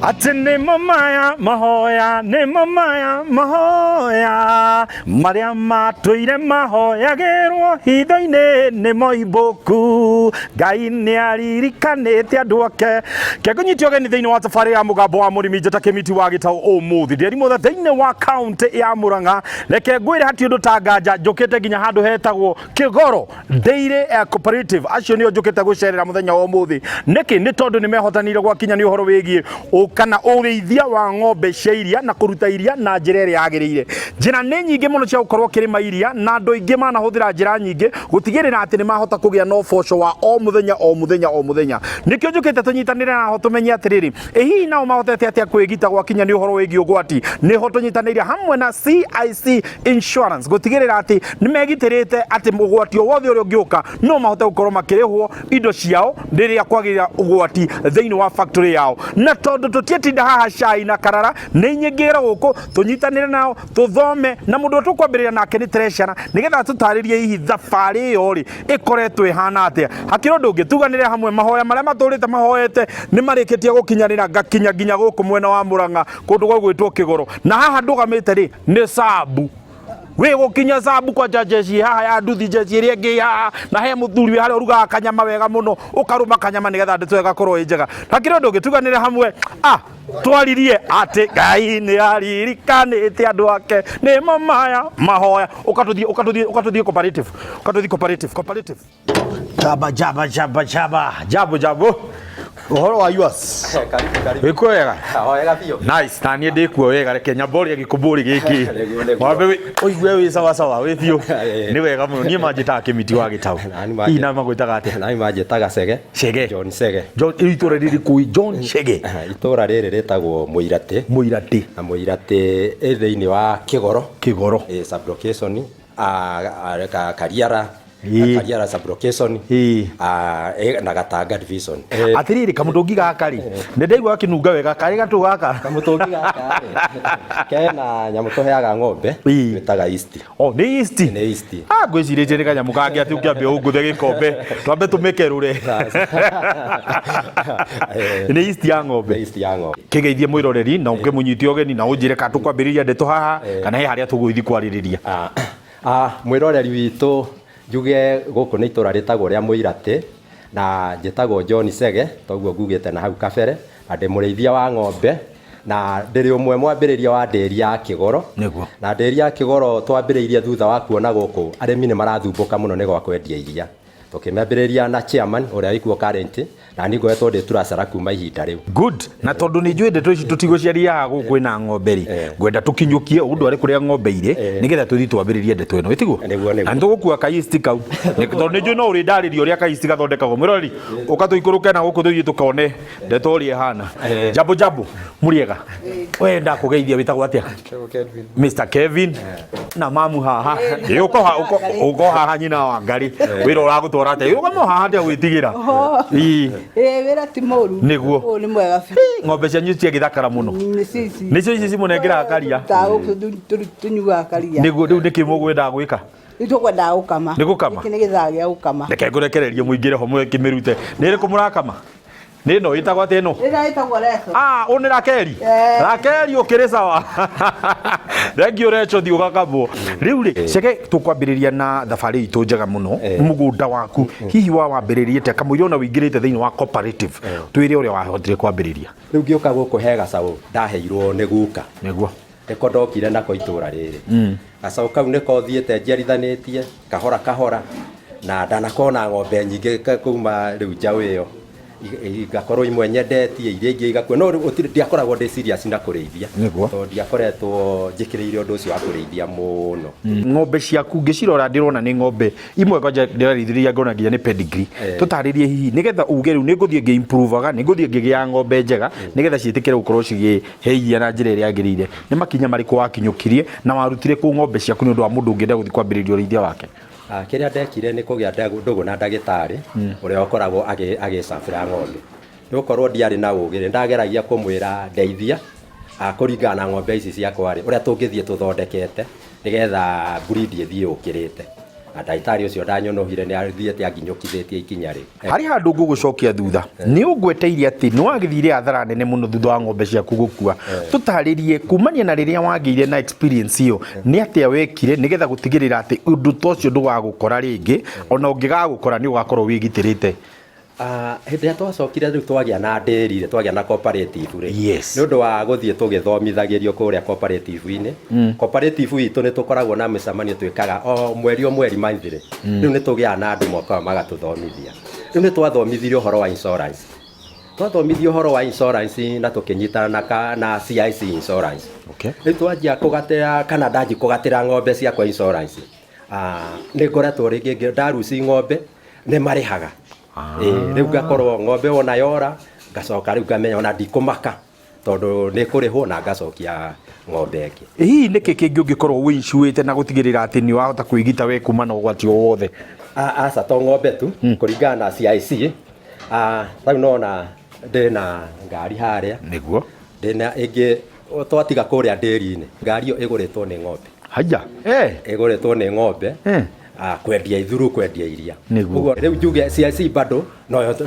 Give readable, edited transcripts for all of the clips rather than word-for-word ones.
ati ni mamaya mahoya ni mamaya mahoya maria matwire mahoyagirwo hitho-ini ni moiboku Ngai ni aririkanite andu ake kekunyitio geni thiini wa safari ya mugambo wa murimi njata kimiti wa gitau umuthi ndiri muthe thiini wa county ya Murang'a reke ngwire hati undu tanganja njukite nginya handu hetagwo Kigoro Dairy Cooperative acio nio njukite gucerera muthenya wa umuthi niki ni tondu ni mehotanire gwakinya ni uhoro wigie ukana urithia wa ng'ombe cia iria na kuruta iria na njira iri yagirire njira ni nyingi muno cia gukorwo kirima iria na andu ingi manahuthira njira nyingi gutigirira ati ni mahota kugia no boco wa o muthenya nikio njukite tunyitanire naho tumenye atiriri hihi nao mahotete atia kwigita gwakinya ni uhoro wigie ugwati ni ho tunyitanire hamwe na CIC Insurance gutigirira ati ni megitirite ati mugwati o wothe uri ungiuka no mahote gukorwo makirihwo indo ciao riria kwagirira ugwati thiini wa factory yao na tondu tutietinda haha cai na karara ni nyingira guku tunyitanire nao tuthome na mundu tukwambirira nake ni treasurer nigetha tutaririe hihi thabari yo ri ikoretwo ihana atia hakiro ndungi tuganire hamwe mahoya maria maturite mahoyete ni marikitie gukinyanira ngakinya nginya guku mwena wa Murang'a kundu gwa gwitwo Kigoro na haha ndugamite ri ni sabu we gukinya sabu kwa judges haha ya nduthi judges iria ngi haha na he muthuri hari uruga kanyama wega muno ukaruma kanyama nigetha ndeto igakorwo njega hakiro ndungi tuganire hamwe twaririe ati Ngai ni aririkanite andu ake ni mamaya mahoya ukatuthie cooperative jabo uhoro wa yours wiko wega wega biyo nice na nie ndikuo wega reke nyambori gikumburi giki wambe oigwe wi sawa wi biyo ni wega muno nie manjita kimiti wa gitau ina magwitaga ate na manjitaga Cege John Cege John itura riri ku John Cege itura riri ritagwo Muirati na Muirati thiini wa Kigoro sublocation Kariara sublocation na Gatanga division atiriri kamutongi gaka ri ndaigwa kinunga wega kari gatu gaka kamutongi gaka kena nyamu toheaga ng'ombe witaga East ni East ngwicirie ni kanyamu kangi ati ukiambia unguthe gikombe twambe tumikerure ni East ya ng'ombe kigeithie mwiroreri na ungimunyiti ogeni na unjire ka tukwambiriria ndeto haha kana he haria tugwithi kwaririria mwiroreri witu njuge guku ni itura ritagwo ria Muirati na njitagwo John Cege toguo ngugite na hau kabere ande murithia wa ng'ombe na ndiri umwe mwambiriria wa nderi ya Kigoro na nderi ya Kigoro twambiriirie thutha wa kuona guku arimi ni marathumbuka muno ni gwa kwendia iria tukimambiriria na chairman uria ikuo current na ni ngoetwo ndi turacara kuma ihinda riu good na tondu ni njui ndeto ici tutigociaria guku ina ng'ombe ri ngwenda tukinyukie undu ari kuria ng'ombe ire nigetha tuthi twambiririe ndeto ino itiguo na ndugukua kaisti kau tondu ni njui no uri ndaririo ria kaisti gathondekagwo mwirori ukatuikuruke na guku thuthi tukone ndeto ri hana jabo muriega we ndakugeithia witagwo atia Mr Kevin na mamu haha uko haha nyina wa Ngari wira uragutwara ate ugamo haha ndia gwitigira wira ti moru niguo ni mwega ng'ombe cianyu ciagithakara muno nicio ici cimunengera karia ta tunyuga karia niguo riu niki mugwenda gwika itũkwenda gũkama nigukama iki ni githaa gĩa gũkama reke ngurekererie muingire ho mwe kimirute ni riku murakama ni no itagwa te no itagwo Recho uni Rakeri ukiri sawa thengio Recho thi ugakamwo riu ri Cege tukwambiriria na thabari itu njega muno mugunda waku hihi wambiririe te kamwire ona wingirite thiini wa cooperative twire uria wahotire kwambiriria riu ngiuka guku he gacaũ ndaheirwo ni guka niguo niko ndokire nako itura riri gacaũ kau niko thiete njiarithanĩtie kahora na ndanakona ng'ombe nyingĩ kuma riu njaũ ĩyo igakorwo imwe nyendetie iria ingĩ igakua no ndiakoragwo ndi serious na kurĩithia tondũ ndiakoretwo njĩkĩrĩire ũndũ ũcio wa kurĩithia mũno ng'ombe ciaku ngĩcirora ndĩrona nĩ ng'ombe imwe kwanja ndĩrarithĩria ngona nginya nĩ pedigree tũtarĩrie hihi nĩgetha uge rĩu nĩngũthiĩ ngĩimprovaga nĩngũthiĩ ngĩgĩa ng'ombe njega nĩgetha ciĩtĩkĩre gũkorwo cigĩhe iria na njĩra ĩrĩa yagĩrĩire nĩ makinya marĩkũ wakinyũkirie na warutire kũ ng'ombe ciaku nĩ ũndũ wa mũndũ ũngĩenda gũthiĩ kwambĩrĩria ũrĩithia wake kiria ndekire ni kugia ndũgũ na ndagĩtarĩ uria ukoragwo agĩcabĩra ng'ombe nĩgũkorwo ndiarĩ na ũgĩ ndageragia kũmwĩra ndeithia kũringana na ng'ombe ici ciakwa rĩ uria tũngĩthiĩ tũthondekete nigetha breed ĩthiĩ ũkĩrĩte ndagĩtarĩ ũcio ndanyonohire nĩ athiĩte anginyũkithĩtie ikinya rĩu. Harĩ handũ ngũgũcokia thutha nĩ ũngweteire atĩ nĩ wagĩthire hathara nene mũno thutha wa ng'ombe ciaku gũkua. Tũtarĩrie kumania na rĩrĩa wagĩire na experience ĩyo nĩ atĩa wekire nĩgetha gũtigĩrĩra atĩ ũndũ ta ũcio ndũgagũkora rĩngĩ, ona ũngĩgagũkora nĩ ũgakorwo wĩgitĩrĩte? Hĩndĩ ĩrĩa twacokire rĩu twagĩa na ndĩri twagĩa na cooperative rĩ, Yes. nĩ ũndũ wa gũthiĩ tũgĩthomithagĩrio kũrĩa cooperative-inĩ. Cooperative itũ nĩ tũkoragwo na mĩcemanio twĩkaga o mweri maithire. Rĩu nĩ tũgĩaga na andũ mokaga magatũthomithia. Rĩu nĩ twathomithirio ũhoro wa insurance. Twathomithio ũhoro wa insurance na tũkĩnyitana na CIC Insurance. Okay. Rĩu twanjia kũgatĩra kana ndanji kũgatĩra ng'ombe ciakwa insurance. Nĩ ngoretwo rĩngĩ ndaruci ng'ombe nĩ marĩhaga. Rĩu ngakorwo ng'ombe ona yora ngacoka rĩu ngamenya ona ndikũmaka tondũ nĩ kũrĩhwo na ngacokia ng'ombe ĩngĩ. Hihi nĩkĩ kĩngĩ ũngĩkorwo wĩinsuĩte na gũtigĩrĩra atĩ nĩ wahota kwĩgita we kuma na ũgwati o wothe? Aca to ng'ombe tu kũringana na CIC. Rĩu nona ndĩna ngari harĩa Nĩguo ndĩna ĩngĩ twatiga kũrĩa ndĩri-inĩ. Ngari ĩyo ĩgũrĩtwo nĩ ng'ombe. Haja Ĩgũrĩtwo nĩ ng'ombe kwendia ithuru kwendia iria. Nĩguo rĩu njuge CIC bado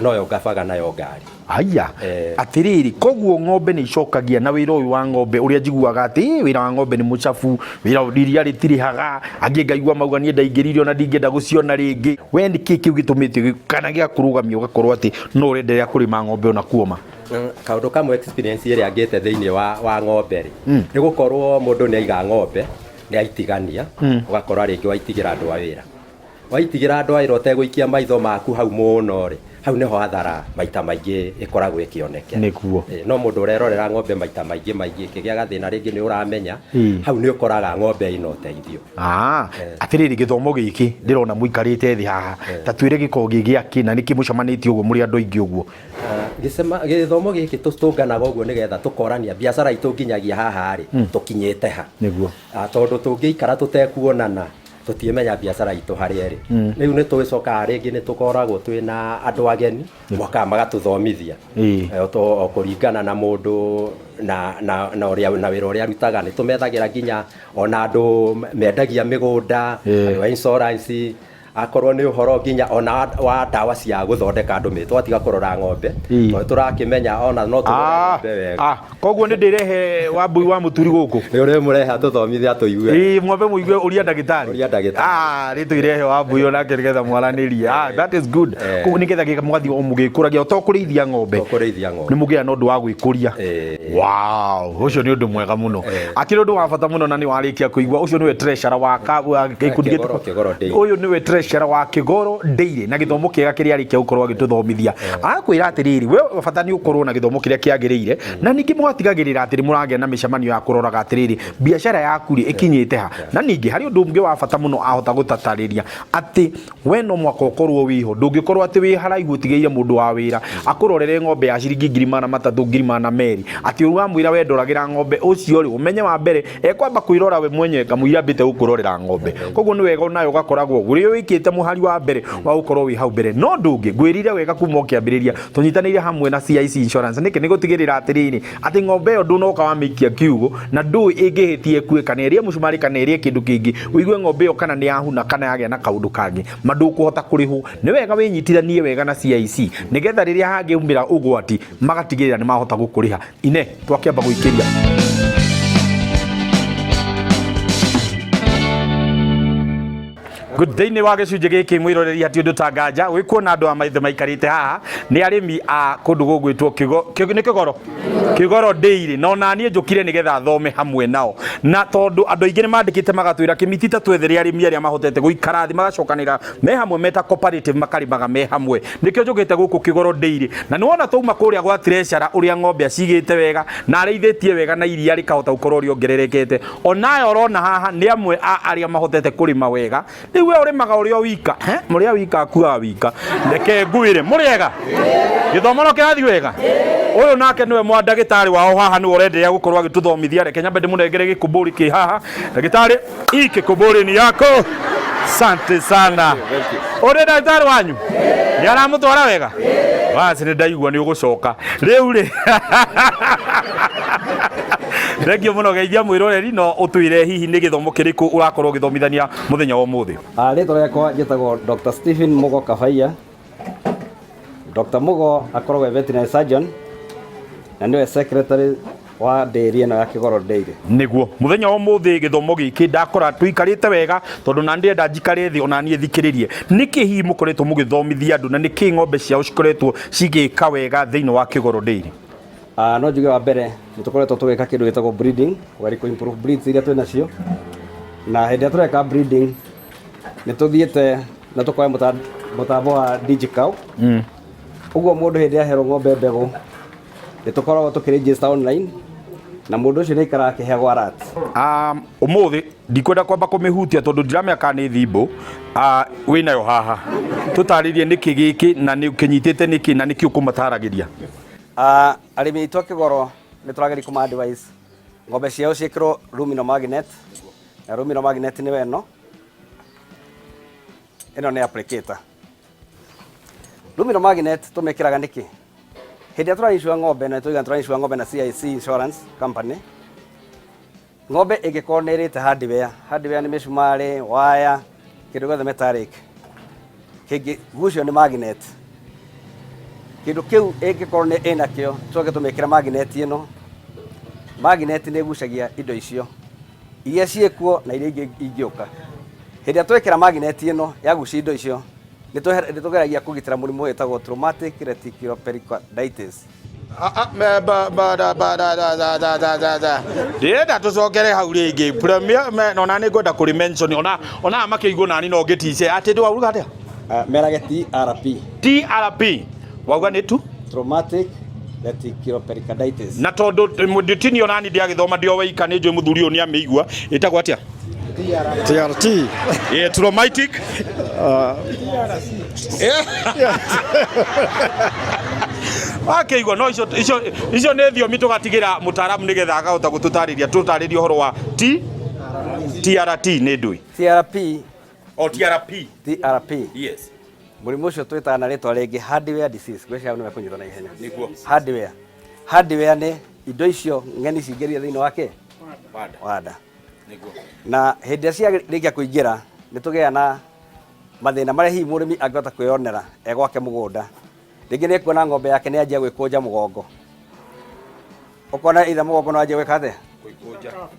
noyo ngabaga nayo ngari. Haya atĩrĩrĩ, koguo ng'ombe nĩ icokagia na wĩra ũyũ wa ng'ombe ũrĩa njiguaga atĩ wĩra wa ng'ombe nĩ mũcabu, wĩra iria rĩtirĩhaga, angĩ ngaigua mauga niĩ ndaingĩrire ona ndingĩenda gũciona rĩngĩ. We nĩ kĩĩ kĩu gĩtũmĩte kana gĩakũrũgamia ũgakorwo atĩ no ũrenderea kũrĩma ng'ombe ona kuoma? Kaũndũ kamwe experience ĩrĩa ngĩte thĩinĩ wa ng'ombe rĩ, nĩ gũkorwo mũndũ nĩ aiga ng'ombe nĩ aitigania, ũgakora rĩngĩ waitigĩra andũ a wĩra. Waitigĩra andũ a wĩra ũtegũikia maitho maku hau mũno rĩ, hau nĩho hathara maita maingĩ ĩkoragwo ĩkĩonekana. Nĩguo no mũndũ ũrerorera ng'ombe maita maingĩ kĩgĩa gathĩna rĩngĩ nĩ ũramenya hau nĩ ũkoraga ng'ombe ĩna ũteithio. Atĩrĩrĩ, gĩthomo gĩkĩ ndĩrona mũikarĩte thĩ haha, ta twĩre gĩkoragwo gĩgĩakĩ na nĩkĩ mũcemanĩtie ũguo mũrĩ andũ aingĩ ũguo? Gĩthomo gĩkĩ tũtũnganaga ũguo nĩgetha tũkorania biacara itũ nginyagia haha rĩ tũkinyĩte ha. Nĩguo tondũ tũngĩikara tũtekuonana tũtiemenya biacara itũ harĩa rĩ. Rĩu nĩ tũgĩcokaga rĩngĩ nĩ tũkoragwo twĩna andũ ageni mokaga magatũthomithia o kũringana na mũndũ na wĩra ũrĩa arutaga. Nĩ tũmethagĩra nginya ona andũ mendagia mĩgũnda wa insurance, akorwo nĩ ũhoro nginya ona wa ndawa cia gũthondeka andũ twatiga kũrora ng'ombe no tũrakĩmenya ona no tũrore ng'ombe wega. Koguo nĩ ndĩrehe Wambui wa mũturi gũkũ nĩ ũrĩ mũrehe tũthomithia tũigue ng'ombe mũigue ũria ndagĩtarĩ nĩ tũirehe Wambui onake nĩgetha mwaranĩrie. That is good. Koguo nĩgetha mũgathiĩ o mũgĩkũragia o to kũrĩithia ng'ombe nĩ mũgĩa na ũndũ wa gwĩkũria. Wow, ũcio nĩ ũndũ mwega mũno. Akĩrĩ ũndũ wa bata mũno na nĩ warĩkia kũigua. Ũcio nĩwe treasurer wa gĩkundi gĩtũ. Ũyũ nĩwe treasurer wa Kĩgoro Dairy na gĩthomo kĩega kĩrĩa arĩkia gũkorwo agĩtũthomithia. Akwĩra atĩrĩrĩ, we bata nĩ ũkorwo na gĩthomo kĩrĩa kĩagĩrĩire na ningĩ mũgatigagĩrĩra atĩ nĩ mũragĩa na mĩcemanio ya kũroraga atĩrĩrĩ biacara yaku rĩ ĩkinyĩte ha. Na ningĩ harĩ ũndũ ũngĩ wa bata mũno ahota gũtatarĩria atĩ we no mwaka ũkorwo wĩho, ndũngĩkorwo atĩ wĩ haraihu ũtigĩire mũndũ wa wĩra akũrorere ng'ombe ya ciringi 3,300 2,200 atĩ ũramwĩra we ndoragĩra ng'ombe ũcio rĩ ũmenye wa mbere ekwamba kwĩrora we mwenyewe kamũira mbĩte gũkũrorera ng'ombe. Koguo nĩ wega nayo ũgakoragwo ũrĩa wĩkĩte mũhari wa mbere wa gũkorwo wĩ hau mbere. No ndũngĩ ngwĩrire wega kuma ũkĩambĩrĩria tũnyitanĩire hamwe na CIC Insurance nĩkĩ nĩ gũtigĩrĩra atĩrĩrĩ atĩ ng'ombe ĩyo ndũnoka wamĩikia kiugũ na ndũĩ ĩngĩhĩtie ĩkue kana ĩrĩe mũcumarĩ kana ĩrĩe kĩndũ kĩngĩ ũigue ng'ombe ĩyo kana nĩ yahuna kana yagĩa na kaũndũ kangĩ ndũkũhota kũrĩhwo. Nĩ wega wĩnyitithanie wega na CIC nĩgetha rĩrĩa hangĩumĩra ũgwati magatigĩrĩra nĩ mahota gũkũrĩha. Ine twakĩamba gũikĩria thĩinĩ wa gĩcunjĩ gĩkĩ mwĩroreri hatirĩ ũndũ ta nganja gwĩkuona andũ a maithe maikarĩte haha nĩ arĩmi a kũndũ gũgwĩtwo Kĩgoro Dairy no naniĩ njũkire nĩgetha thome hamwe nao na tondũ andũ aingĩ nĩ mandĩkĩte magatwĩra kĩmiti ta twethere arĩmi arĩa mahotete gũikara thĩ magacokanĩra me hamwe meta cooperative makarĩmaga me hamwe. Nĩkĩo njũkĩte gũkũ Kĩgoro Dairy na nĩ wona twauma kũrĩa gwa treasurer ũrĩa ng'ombe acigĩte wega na arĩithĩtie wega na iria rĩkahota gũkorwo rĩongererekete. Onayo ũrona haha nĩ amwe a arĩa mahotete kũrĩma wega. Rĩu we ũrĩmaga ũrĩa wika mũrĩa wika akuaga wika reke ngwĩre mũrĩega gĩthomo no kĩrathiĩ wega. Ũyũ nake nĩwe mwandagĩtarĩ wao haha nĩwe ũrenderea gũkorwo agĩtũthomithia. Reke nyambe ndĩmũnengere gĩkũmbũri kĩ haha. Ndagĩtarĩ gĩkũmbũri ni yako. Asante sana. Ũrĩ ndagĩtarĩ wanyu nĩ aramũtwara wega Wasi nĩ ndaigua nĩ ũgũcoka rĩu rĩ Thengio mũno geithia mwĩroreri no ũtwĩre hihi nĩ gĩthomo kĩrĩkũ ũrakorwo ũgĩthomithania mũthenya wa ũmũthĩ. Rĩtwa rĩakwa njĩtagwo Dr. Stephen Mugo Kabaiya. Dr. Mugo akoragwo veterinary surgeon na nĩwe secretary wa dairy ĩno ya Kĩgoro Dairy. Nĩguo mũthenya wa ũmũthĩ gĩthomo gĩkĩ ndakora tũikarĩte wega tondũ na ndĩenda njikare thĩ ona niĩ thikĩrĩrie. Nĩkĩ hihi mũkoretwo mũgĩthomithia andũ na nĩkĩ ng'ombe ciao cikoretwo cigĩka wega thĩinĩ wa Kĩgoro Dairy? No njuge wa mbere nĩ tũkoretwo tũgĩka kĩndũ gĩtagwo breeding, wari ku improve breeds iria twĩ nacio, na hĩndĩ ĩrĩa tũreka breeding nĩ tũthiĩte na tũkoya mũtambo wa digicow. Ũguo mũndũ hĩndĩ aherwo ng'ombe mbegũ nĩ tũkoragwo tũkĩregister online na mũndũ ũcio nĩ aikaraga akĩheagwo alert. Ũmũthĩ ndikwenda kwamba kũmĩhutia tondũ ndiramenya kana nĩ thimbo wĩnayo haha, tũtarĩrie nĩkĩ gĩkĩ na nĩ ũkĩnyitĩte nĩkĩ na nĩkĩ ũkũmataragĩria. Arĩmi aitũ a Kĩgoro nĩ tũrageria kũma-advise ng'ombe ciao ciĩkĩrwo lumino magnet, na lumino magnet nĩ ĩno nĩ applicator. Lumino magnet tũmĩkĩraga nĩkĩ? Hĩndĩ ĩrĩa tũra-insure ng'ombe na tũiga tũra-insure ng'ombe na CIC Insurance company, ng'ombe ĩngĩkorwo nĩ ĩrĩte hardware nĩ mĩcumarĩ, waya, kĩndũ gĩothe metallic kĩngĩgucio nĩ magnet, kĩndũ kĩu ĩngĩkorwo nĩ ĩnakĩo tũcoke tũmĩkĩra magnet ĩno. Magnet nĩ ĩgucagia indo icio iria ciĩkuo na iria ingĩ ingĩũka. Hĩndĩ ĩrĩa twekĩra magnet ĩno yagucia indo icio nĩ tũgeragia kũgitĩra mũrimũ wĩtagwo traumatic reticulopericarditis. Ndĩrenda tũcokere hau rĩngĩ premier ona nĩ ngwenda kũrĩ mention ona makĩigua nani no ngĩtice atĩ ndĩwauga atĩa merage TRP wauga nĩ tu traumatic reticulopericarditis. Na tondũ ndĩtinio nani ndĩagĩthoma ndio weika nĩ njũĩ mũthuri ũyũ nĩ amĩigua ĩtagwo atĩa? TRT. Yeah, traumatic. Akĩigua no icio nĩ thiomi tũgatigĩra mũtaaramu nĩgetha agahota gũtũtarĩria ũhoro wa TRT nĩ ndũĩ. TRP. Yes. Mũrimũ ũcio twĩtaga na rĩtwa rĩngĩ hardware disease. Gwĩciria nĩ mekũnyita na ihenya. Nĩguo. Hardware nĩ indo icio ng'eni cingĩria thĩinĩ wake wada. Nĩguo. Na hĩndĩ ĩrĩa ciarĩkia kũingĩra nĩ tũgĩa na mathĩna marĩa hihi mũrĩmi angĩhota kwĩyonera gwake mũgũnda. Rĩngĩ nĩ kuona ng'ombe yake nĩ anjia gwĩkũnja mũgongo. Ũkona ithe mũgongo no anjia gwĩka atĩa?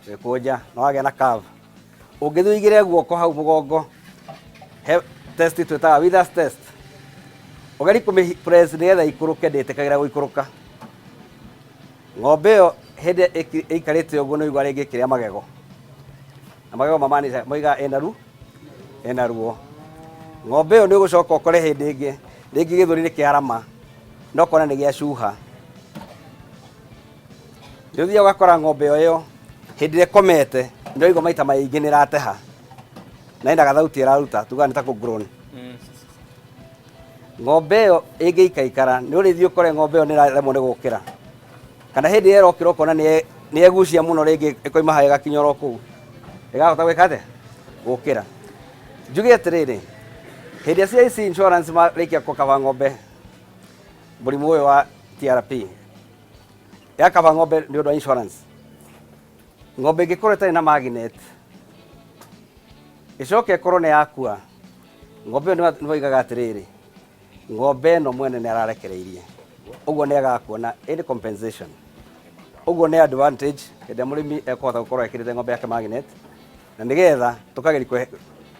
Gwĩkũnja. No wagĩa na curve. Ũngĩthiĩ ũigĩre guoko hau mũgongo, he test twĩtaga withers test. Ũgeri kũmĩ-press nĩgetha ikũrũke, ndĩtĩkagĩra gũikũrũka. Ng'ombe ĩyo hĩndĩ ĩikarĩte ũguo nĩ igua rĩngĩ kĩrĩa magego. Na magego mamaanisha moiga ena ruo. Ng'ombe ĩyo nĩ ũgũcoka ũkore hĩndĩ ĩngĩ rĩngĩ gĩthũri nĩ kĩarama no kona nĩ gĩacuha. Nĩ ũthiaga ũgakora ng'ombe ĩyo hĩndĩ ĩrĩa ĩkomete nĩ ũigua maita maingĩ nĩ ĩrateha na ĩna gathauti ĩraruta tuga nĩ ta kũ-groan. Ng'ombe ĩyo ĩngĩikaikara nĩ ũrĩthiĩ ũkore ng'ombe ĩyo nĩ ĩraremwo nĩ gũkĩra, kana hĩndĩ ĩrĩa ĩrokĩra ũkona nĩ egucia mũno rĩngĩ ĩkoima haha ĩgakinya oro kũu ĩgahota gwĩka atĩa? Gũkĩra. Njuge atĩrĩrĩ, hĩndĩ ĩrĩa CIC Insurance marĩkia gũkaba ng'ombe mũrimũ ũyũ wa TRP, yakaba ng'ombe nĩ ũndũ wa insurance, ng'ombe ĩngĩkorwo ĩtarĩ na magnet ĩcoke ĩkorwo nĩ yakua, ng'ombe ĩyo nĩ moigaga atĩrĩrĩ, ng'ombe ĩno mwene nĩ ararekereirie, ũguo nĩ agakuona any compensation. Ũguo nĩ advantage hĩndĩ ĩrĩa mũrĩmi ekũhota gũkorwo ekĩrĩte ng'ombe yake magnet, na nĩgetha tũkageria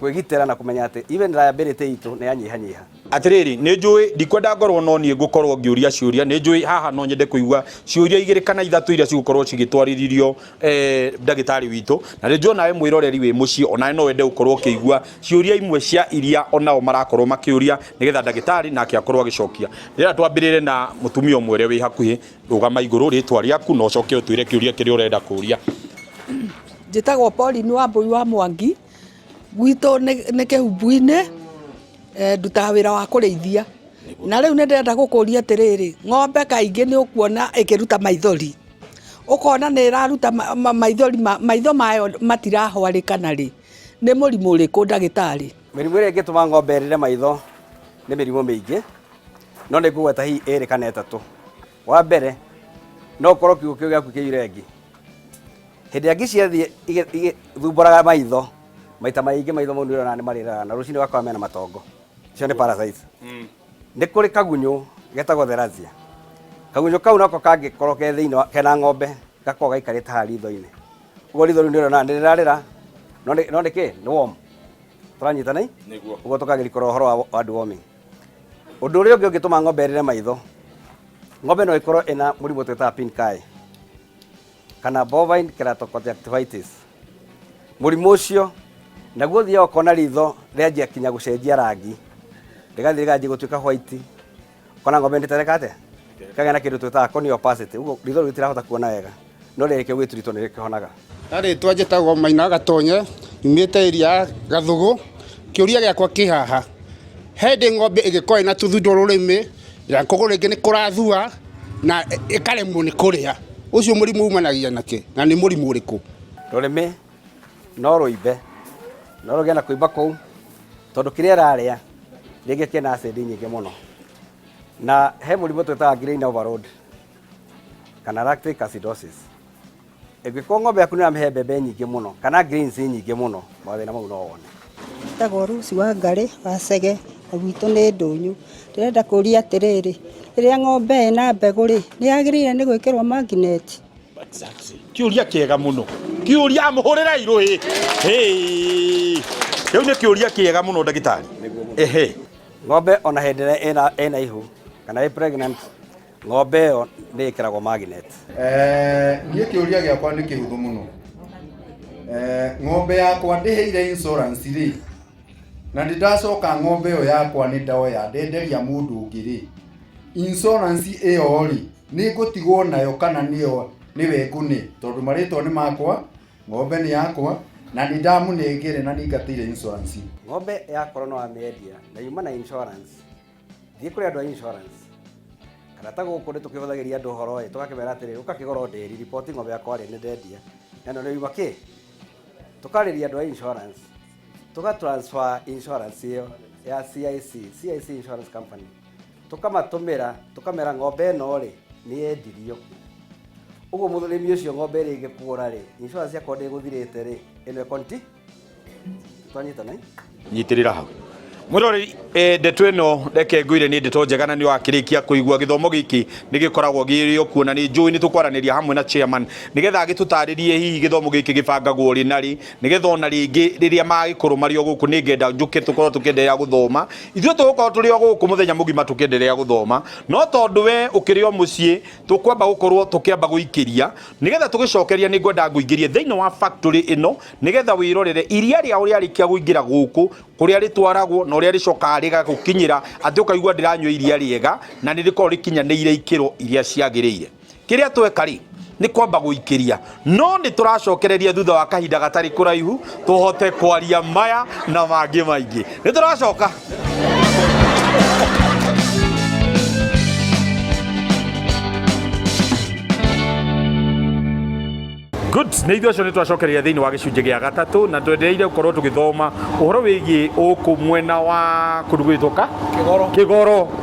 kwĩgitĩra na kũmenya atĩ even liability itũ nĩ yanyihanyiha. Atĩrĩrĩ, nĩ njũĩ ndikwenda ngorwo no niĩ ngũkorwo ngĩũria ciũria, nĩ njũĩ haha no nyende kũigua ciũria igĩrĩ kana ithatũ iria cigũkorwo cigĩtwarĩrĩrio ndagĩtarĩ witũ, na nĩ njũĩ nawe mwĩroreri wĩ mũciĩ onawe no wende gũkorwo ũkĩigua ciũria imwe cia iria onao marakorwo makĩũria nĩgetha ndagĩtarĩ nake akorwo agĩcokia. Rĩrĩa twambĩrĩre na mũtumia ũmwe ũrĩa wĩ hakuhĩ, rũgama igũrũ rĩtwa rĩaku na ũcoke ũtwĩre kĩũria kĩrĩa ũrenda kũũria. Njĩtagwo Pauline wa Mbũi wa Mwangi, gwitũ nĩ kĩhumbu-inĩ, ndutaga wĩra wa kũrĩithia. Na rĩu nĩ ndĩrenda gũkũria atĩrĩrĩ, ng'ombe kaingĩ nĩ ũkuona ĩkĩruta maithori, ũkona nĩ ĩraruta maithori, maitho mayo matirahwarĩkana rĩ, nĩ mũrimũ ũrĩkũ ndagĩtarĩ? Mĩrimũ ĩrĩa ĩngĩtũma ng'ombe ĩrĩre maitho nĩ mĩrimũ mĩingĩ, no nĩ ngũgweta hihi ĩrĩ kana ĩtatũ. Wa mbere no korwo kiugo kĩu gĩaku kĩire ngi. Hĩndĩ ĩrĩa ngi ciathiĩ igĩthumbũraga maitho, maita maingĩ maitho mau nĩũrona nĩ marĩraga na rũcinĩ ũgakora mena matongo. Icio nĩ parasites. Nĩ kũrĩ kagunyũ getagwo theracia. Kagunyũ kau nako kangĩkorwo ke thĩinĩ kena ng'ombe gakorwo gaikarĩte haha ritho-inĩ. Ũguo ritho rĩu nĩũrona nĩ rĩrarĩra no nĩ kĩ? Nĩ worm. Tũranyitana ĩ? Nĩguo. Ũguo tũkagĩrikora ũhoro wa deworming. Ũndũ ũrĩa ũngĩ ũngĩtũma ng'ombe ĩrĩre maitho, ng'ombe no ĩkorwo ĩna mũrimũ twĩtaga pink eye kana bovine keratoconjunctivitis. Mũrimũ ũcio naguo ũthiaga ũkona ritho rĩanjia kinya gũcenjia rangi, rĩgathiĩ rĩkanjia gũtuĩka white, ũkona ng'ombe ndĩtereka atĩa, kagĩa na kĩndũ twĩtaga corneal opacity. Ũguo ritho rĩu rĩtirahota kuona wega, no rĩrĩkĩo gwĩturitwo nĩ rĩkĩhonaga. Rĩtwa njĩtagwo Maina Gatonye, nyumĩte iria Gathũgũ. Kĩũria gĩakwa kĩ haha, hĩndĩ ng'ombe ĩgĩkorwo ĩna tũthundo rũrĩmĩ, ya kũgũrũ rĩngĩ nĩ kũrathua na ĩkaremwo nĩ kũrĩa, ũcio mũrimũ umanagia nakĩ na nĩ mũrimũ ũrĩkũ? Rũrĩmĩ no rũimbe, no rũgĩe na kũimba kũu tondũ kĩrĩa ĩrarĩa rĩngĩ kĩna acid nyingĩ mũno, na he mũrimũ twĩtaga grain overload kana lactic acidosis. Ĩngĩkorwo ng'ombe yaku nĩramĩhe mbembe nyingĩ mũno kana grains nyingĩ mũno, mathĩna mau no wone. Ndagwo Ruci wa Ngarĩ wa Cege, na gwitũ nĩ Ndũnyũ. Ndĩrenda kũria atĩrĩrĩ, rĩrĩa ng'ombe ĩna mbegũ-rĩ, nĩ yagĩrĩire nĩ gwĩkĩrwo magnet? Kĩũria kĩega mũno, kĩũria mũhũrĩra irũĩ. Kĩu nĩ kĩũria kĩega mũno ndagĩtarĩ. Ehe, ng'ombe ona hĩndĩ ĩrĩa ĩna ihu kana ĩ pregnant, ng'ombe ĩyo nĩ ĩkĩragwo magnet. Niĩ kĩũria gĩakwa nĩ kĩhũthũ mũno. Ng'ombe yakwa ndĩheire insurance rĩ, na ndacoka ng'ombe ĩyo yakwa nĩ ndoya ndenderia mũndũ ũngĩ rĩ, insurance ĩyo rĩ nĩ ngũtigwo nayo kana nĩyo nĩwe ngũne, tondũ marĩtwa nĩ makwa, ng'ombe nĩ yakwa na nĩ ndamũnengere na nĩ ngatĩire insurance. Ng'ombe yakorwo no amĩendia na yuma na insurance, thiĩ kũrĩ andũ a insurance kana ta gũkũ nĩ tũkĩhũthagĩria andũ ũhoro ĩ, tũgakĩmera atĩrĩrĩ ũkakĩgora ndĩri riboti ng'ombe yakwa rĩ nĩ ndendia na no yuma kĩ, tũkarĩria andũ a insurance, tũgatransfer insurance ĩyo ya CIC Insurance Company, tũkamatũmĩra tũkamera ng'ombe ĩno rĩ nĩ yendirio. Ũguo mũrĩmi ũcio ng'ombe ĩrĩ ĩgĩkũra rĩ, insurance yakwa ndĩgũthirĩte rĩ, ĩno ĩkonti twanyitana nyitĩrĩra hau. Mũrori ndeto ĩno reke ngwĩre nĩ ndeto njega na nĩ wakĩrĩkia kũigua gĩthomo gĩkĩ nĩ gĩkoragwo gĩrĩ o kuona nĩ njũĩ nĩ tũkwaranĩria hamwe na chairman nĩgetha agĩtũtarĩrie hihi gĩthomo gĩkĩ gĩbangagwo rĩ na rĩ, nĩgetha ona rĩngĩ rĩrĩa magĩkorwo marĩ o gũkũ nĩ ngenda njũke tũkorwo tũkĩenderea gũthoma, ithuĩ tũgũkorwo tũrĩ o gũkũ mũthenya mũgima tũkĩenderea gũthoma, no tondũ we ũkĩrĩ o mũciĩ tũkwamba gũkorwo tũkĩamba gũikĩria nĩgetha tũgĩcokeria nĩ ngwenda ngũingĩrie thĩinĩ wa factory ĩno nĩgetha wĩrorere iria rĩao rĩarĩkia gũingĩra gũkũ kũrĩa rĩtwaragwo na ũrĩa rĩcokaga rĩgagũkinyĩra atĩ ũkaigua ndĩranyua iria rĩega na nĩ rĩkorwo rĩkinyanĩire ikĩro iria ciagĩrĩire. Kĩrĩa tweka rĩ nĩ kwamba gũikĩria, no nĩ tũracokereria thutha wa kahinda gatarĩ kũraihu tũhote kwaria maya na mangĩ maingĩ. Nĩ tũracoka. Good, nĩ ithuĩ acio nĩ twacokereria thĩinĩ wa gĩcunjĩ gĩa gatatũ na twendereire gũkorwo tũgĩthoma ũhoro wĩgiĩ ũkũ mwena wa kũrugĩtũka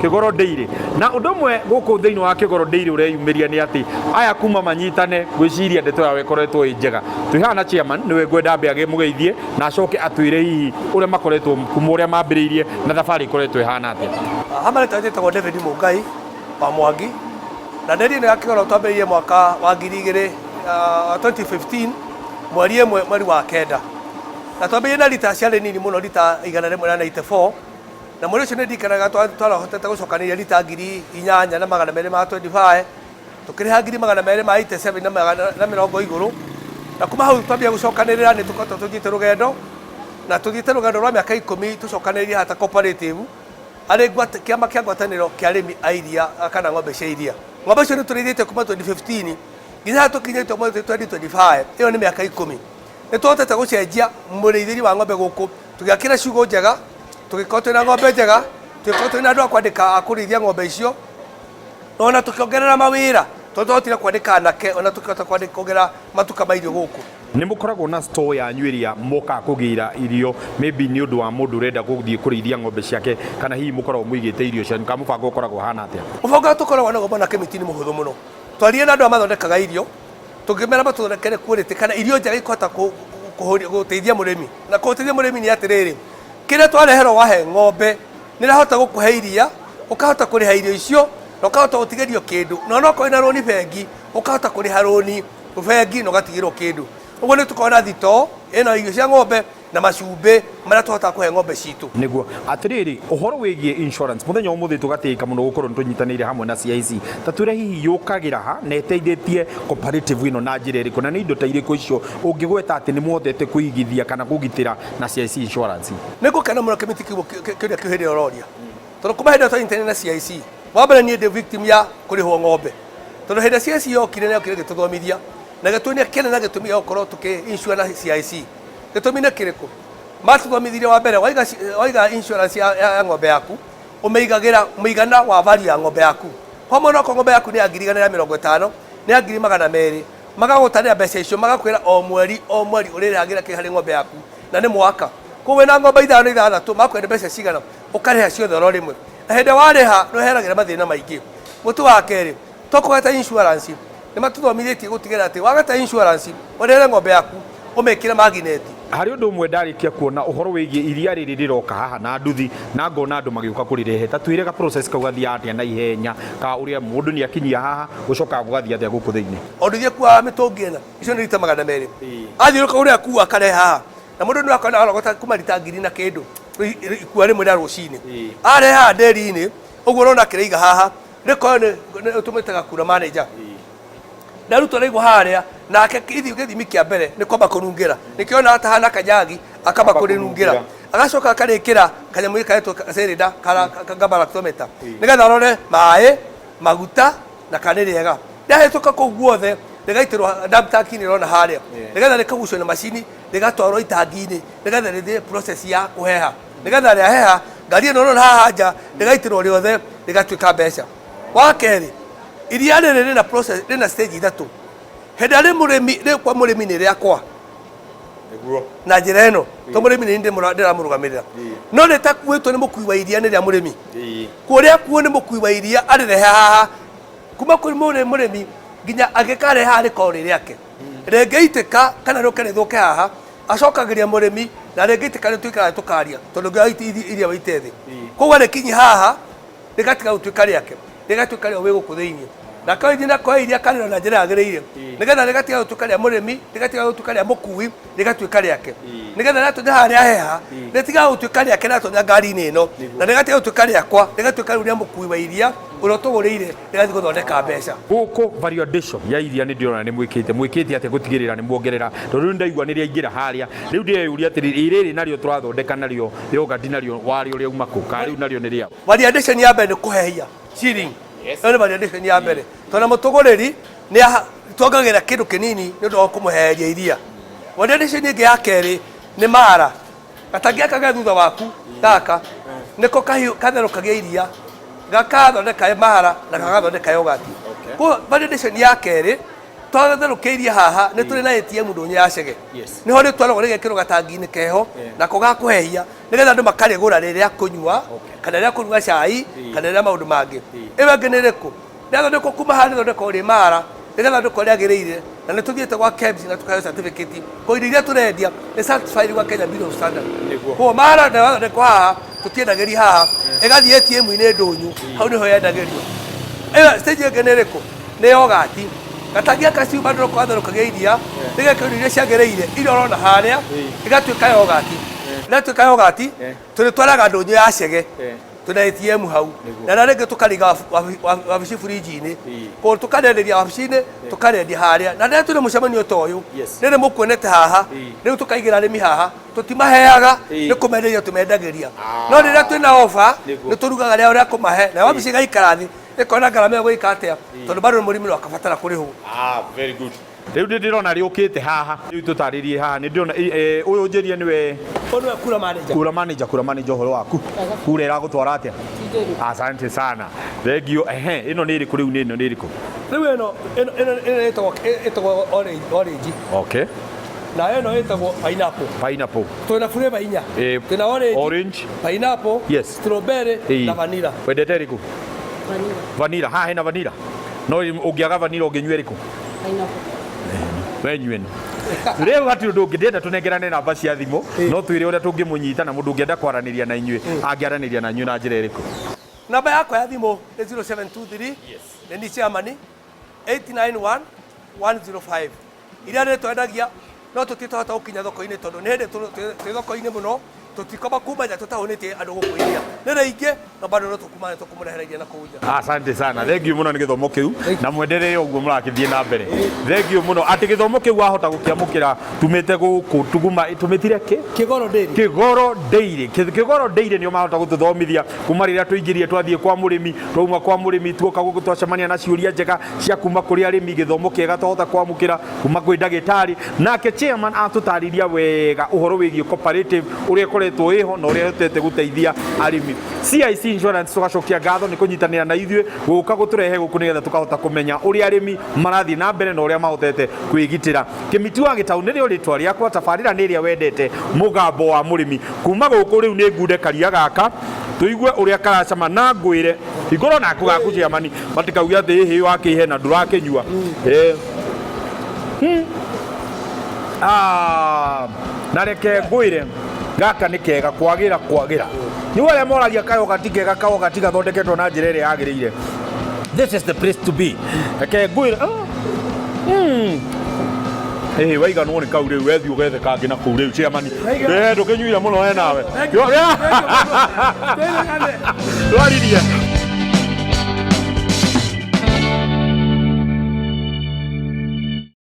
Kĩgoro Dairy. Na ũndũ ũmwe gũkũ thĩinĩ wa Kĩgoro Dairy ũreyumĩria nĩ atĩ aya kuma manyitane gwĩciria ndeto yao ĩkoretwo ĩ njega. Twĩhaha na chairman nĩwe ngwenda ambe agĩmũgeithie na acoke atwĩre hihi ũrĩa makoretwo kuma ũrĩa mambĩrĩirie na thabarĩ ĩkoretwo ĩhana atĩa. Hamwe nĩtagwo David Mũngai wa Mwangi na nderi ĩno ya Kĩgoro twambĩrĩirie mwaka wa 2015 mweri ĩmwe mweri wa kenda, na twambĩrĩirie na rita ciarĩ nini mũno, rita 194, na mweri ũcio nĩ ndirikanaga twarahotete gũcokanĩria rita 8,225 tũkĩrĩha 2,287 igũrũ, na kuma hau twambia gũcokanĩrĩra nĩ tũkoretwo tũthiĩte rũgendo na tũthiĩte rũgendo rwa mĩaka 10 tũcokanĩrĩrie hata Cooperative arĩ kĩama kĩa ngwatanĩro kĩa arĩmi a iria kana ng'ombe cia iria. Ng'ombe icio nĩ tũrĩithĩtie kuma 2015 nginya tũkinyĩte mwaka 2025, ĩyo nĩ mĩaka 10. Nĩ tuhotete gũcenjia mũrĩithĩri wa ng'ombe gũkũ, tũgĩakĩra ciugũ njega, tũgĩkorwo twĩna ng'ombe njega, tũgĩkorwo twĩna andũ a kwandĩka a kũrĩithia ng'ombe icio, na ona tũkĩongerera mawĩra tondũ twahotire kwandĩka anake, ona tũkĩhota kuongerera matuka ma irio gũkũ. nĩ mũkoragwo na store yanyu ĩrĩa moka kũgĩra irio maybe nĩ ũndũ wa mũndũ ũrenda gũthiĩ kũrĩithia ng'ombe ciake kana hihi mũkoragwo mũigĩte irio cianyu kana mũbango ũkoragwo hana atĩa? Mũbango tũkoragwo naguo na kĩmĩtĩ nĩ mũhũthũ mũno. Twariĩ na andũ mathondekaga irio tũngĩmera matũthondekere quality kana irio njega ikũhota gũteithia mũrĩmi. Na gũteithia mũrĩmi nĩ atĩrĩrĩ, kĩrĩa twareherwo wahe ng'ombe nĩ rahota gũkũhe iria, ũkahota kũrĩha irio icio, na ũkahota gũtigerio kĩndũ. Na onokorwo ina rũni bengi, ũkahota kũrĩha rũni bengi na ũgatigĩrwo kĩndũ. Ũguo nĩ tũkorwo na thitoo ĩno irio cia ng'ombe na macumbĩ marĩa tũhotaga kũhe ng'ombe citũ. Nĩguo atĩrĩrĩ ũhoro wĩgiĩ insurance mũthenya ũmũthĩ tũgatĩĩka mũno gũkorwo nĩ tũnyitanĩire hamwe na CIC ta twĩre hihi yũkagĩra ha na ĩteithĩtie cooperative ĩno na njĩra ĩrĩkũ na nĩ indo ta irĩkũ icio ũngĩgweta atĩ nĩ mwendete kũigithia kana kũgitĩra na CIC Insurance? Nĩ ngũkena mũno kĩmĩtĩ kĩrĩa kĩhĩndĩ ũroria tondũ kuma hĩndĩ ĩyo twanyitane na CIC wa mbere niĩ ndĩ victim ya kũrĩhwo ng'ombe tondũ hĩndĩ CIC yokire nĩ yokire gĩtũthomithia na gĩtũonia kĩnene na gĩtũmi ya gũkorwo tũkĩ-insure na CIC. Gĩtũmi nĩ kĩrĩkũ? Matũthomithirie wa mbere waiga insurance ya ng'ombe yaku ũmĩigagĩra mũigana wa value ya ng'ombe yaku. Kwa mũno okorwo ng'ombe yaku nĩ ya 150,000 nĩ ya 200,000 magagũtarĩra mbeca icio magakwĩra o mweri ũrĩrĩhagĩra kĩ harĩ ng'ombe yaku na nĩ mwaka. Koguo na ng'ombe 5 makwenda mbeca cigana ũkarĩha ciothe oro rĩmwe. Na hĩndĩ warĩha nĩ ũheragĩra mathĩna maingĩ. Mũtu wa kerĩ tũkũheta insurance nĩ matũthomithĩtie gũtigĩrĩra atĩ wagata insurance ũrĩhere ng'ombe yaku ũmĩkĩre magnet. Harĩ ũndũ ũmwe ndarĩkia kuona ũhoro wĩgiĩ iria rĩrĩ rĩroka haha na nduthi na ngona andũ magĩũka kũrĩrehe ta twĩre ga process kau gathiĩ atĩa na ihenya ka ũrĩa mũndũ nĩ akinyia haha gũcoka gũgathiĩ atĩa gũkũ thĩinĩ? Ũndũ kuwa mĩtũngi ĩna icio nĩ rita 200 athiũrũka ũrĩa kuwa akarehe haha na mũndũ nĩ akona arogota kuma rita 1000 na kĩndũ kuwa rĩmwe na rũcinĩ arehe haha nderi-inĩ. Ũguo ũrona kĩraiga haha rĩkorwo nĩ ũtũmĩtaga kura manager na rĩu tũraigwo harĩa nake gĩthimi kĩa mbere nĩ kwamba kũrungĩra nĩkĩo na atahana kanyagi akamba kũrĩrungĩra agacoka akarĩkĩra kanyamũ karetwo cylinder galvanometer nĩgetha arore maĩ maguta na kana rĩega rĩahĩtũka kũu guothe rĩgaitĩrwo dump tank-inĩ ũrona harĩa nĩgetha rĩkagucio na macini rĩgatwarwo itangi-inĩ nĩgetha rĩthiĩ process ya kũheha nĩgetha rĩaheha ngari ĩno ũrona haha nja rĩgaitĩrwo rĩothe rĩgatuĩka mbeca. Wa kerĩ iria rĩrĩ rĩna process rĩna stage 3. Hĩndĩ rĩ mũrĩmi kwa mũrĩmi nĩ rĩakwa na njĩra ĩno to mũrĩmi nĩ ndĩramũrũgamĩrĩra no rĩtakuĩtwo nĩ mũkui wa iria nĩ rĩa mũrĩmi kũrĩa kuo nĩ mũkui wa iria arĩrehe haha kuma kũrĩ mũrĩmi nginya angĩkarehe haha rĩkorwo rĩ rĩake rĩngĩitĩka kana rĩũke rĩthũke haha acokagĩria mũrĩmi na rĩngĩitĩka rĩtuĩkaga tũkaria tondũ ngĩaiti iria waite thĩ. Koguo rĩkinyi haha rĩgatiga gũtuĩka rĩake rĩgatuĩka rĩo wĩ gũkũ thĩinĩ na kaĩthi na kwa iria kanĩro na njĩra yagĩrĩire nĩgetha rĩgatiga gũtuĩka rĩa mũrĩmi rĩgatiga gũtuĩka rĩa mũkui rĩgatuĩka rĩake nĩgetha rĩatonya haha rĩaheha rĩtiga gũtuĩka rĩake rĩatonya ngari-inĩ ĩno na rĩgatiga gũtuĩka rĩakwa rĩgatuĩka rĩu rĩa mũkui wa iria ũrĩa tũgũrĩire rĩgathiĩ gũthondeka mbeca. Gũkũ variation ya iria nĩ ndĩrona nĩ mwĩkĩte atĩ gũtigĩrĩra nĩ muongerera tondũ rĩu ndaigua nĩ rĩaingĩra harĩa rĩu ndĩreyũria atĩrĩrĩ rĩrĩ narĩo tũrathondeka narĩo yogati narĩo warĩo rĩauma kũ ka rĩu narĩo nĩ rĩao? Variation ya mbere nĩ kũhehia chilling. Ĩyo nĩ variation ya mbere tondũ mũtũgũrĩri nĩ tuongagĩra kĩndũ kĩnini nĩ ũndũ wa kũmũheheria iria. Variation ĩngĩ ya kerĩ nĩ mara gatangia kaga thutha waku gaka nĩko katherũkagia iria gakathondeka mara na gagathondeka yogati. Koguo variation ya kerĩ twatherũkia iria haha nĩ tũrĩ na ATM ndũnyũ ya cege nĩho rĩtwaragwo rĩgekĩrwo gatangi-inĩ keho nako gakũhehia nĩgetha andũ makarĩgũra rĩrĩa kũnyua kana rĩrĩa kũnyua cai kana rĩrĩa maũndũ mangĩ. Ĩyo ĩngĩ nĩ rĩkũ rĩathondekwo kuma haha rĩthondekwo rĩ mara nĩgetha andũ rĩagĩrĩire na nĩ tũthiĩte gwa KEBS na tũkaheo certificate koguo irio iria tũrendia nĩ certified gwa Kenya Bureau of Standard. Koguo mara ndathondekwo haha tũtiendagĩria haha ĩgathiĩ ATM-inĩ ndũnyũ hau nĩho yendagĩrio. Ĩyo stage ĩngĩ nĩ rĩkũ nĩ yogati gatangia kaciuma ndĩroko gatherũkagia iria rĩgekĩrwo iria ciagĩrĩire iria ũrona harĩa ĩgatuĩka yogati. Rĩatuĩka yogati tũrĩtwaraga ndũnyũ ya cege tuna ATM hau na rĩngĩ tũkariga wabici fridge-inĩ koguo tũkarenderia wabici-inĩ tũkarendia harĩa na rĩrĩa tũrĩ mũcemanio ta ũyũ rĩrĩ mũkuonete haha rĩu tũkaigĩra arĩmi haha tũtimaheaga nĩ kũmenderia tũmendagĩria no rĩrĩa twĩna offer nĩ tũrugaga rĩao rĩa kũmahe na wabici ĩgaikara thĩ ĩkona ngarama ĩyo gũika atĩa tondũ bado mũrĩmi no akabatara kũrĩhwo. Very good. Rĩu ndĩrona rĩũkĩte haha rĩu tũtarĩrie haha nĩ ndĩrona ũyũ njĩria nĩwe kura manager ũhoro waku kura ĩragũtwara atĩa? Asante sana thengio. Ĩno nĩ ĩrĩkũ rĩu ĩno nĩ ĩrĩkũ? Rĩu ĩno ĩtagwo orange. Okay. na ĩno ĩtagwo pineapple. Pineapple. Twĩna flavor inya. Twĩna orange, pineapple, yes, strawberry na vanilla. Wendete ĩrĩkũ? Vanilla. Haha hena vanilla. No ũngĩaga vanilla ũngĩnyua ĩrĩkũ? Wenyue ĩno. Rĩu hatirĩ ũndũ ũngĩenda tũnengerane namba cia thimũ no twĩre ũrĩa tũngĩmũnyita na mũndũ ũngĩenda kwaranĩria na inyuĩ angĩaranĩria na inyuĩ na njĩra ĩrĩkũ? Namba yakwa ya thimũ nĩ 0723 nĩ chairman 891-105. Iria nĩ twendagia no tũtitahota gũkinya thoko-inĩ tondũ nĩ hĩndĩ twĩ thoko-inĩ mũno tũtikoma kuma nja tũtahũnĩtie andũ gũkũ iria nĩ rĩingĩ na bado no tũkũmũrehera iria na kũu nja. Asante sana, thengiũ mũno nĩ gĩthomo kĩu na mwenderee ũguo mũrakĩthiĩ na mbere. Thengiũ mũno atĩ gĩthomo kĩu wahota gũkĩamũkĩra tumĩte gũkũ tuguma tũmĩtire Kĩgoro Dairy. Kĩgoro Dairy nĩo mahota gũtũthomithia kuma rĩrĩa tũingĩrire twathiĩ kwa mũrĩmi, twauma kwa mũrĩmi tuoka gũkũ twacemania na ciũria njega cia kuma kũrĩ arĩmi, gĩthomo kĩega twahota kwamũkĩra kuma kwĩ ndagĩtarĩ. Nake chairman atũtarĩria wega ũhoro wĩgiĩ cooperative ũrĩa ĩkoretwo ĩho na ũrĩa ĩhotete gũteithia arĩmi. CIC Insurance tũgacokia ngatho nĩ kũnyitanĩra na ithuĩ gũka gũtũrehe gũkũ nĩgetha tũkahota kũmenya ũrĩa arĩmi marathiĩ na mbere na ũrĩa mahotete kwĩgitĩra. Kĩmiti wa Gĩtaũ nĩrĩo rĩtwa rĩakwa, tabarĩra nĩ ĩrĩa wendete, mũgambo wa mũrĩmi. Kuma gũkũ rĩu nĩ ngunde karia gaka tũigue ũrĩa karacama na ngwĩre igũrũ naku gaku ciamani matikauge atĩ hĩ wakĩhe na ndũrakĩnyua. Na reke ngwĩre gaka nĩ kega kwagĩra nĩ wale moragia kayogati kega kayogati gathondeketwo na njĩra ĩrĩa yagĩrĩire. This is the place to be. Reke ngwĩre waiganwo nĩ kau rĩu wethi ũgethe kangĩ na kũu rĩu ciamani ndũkĩnyuire mũno we nawe twaririe.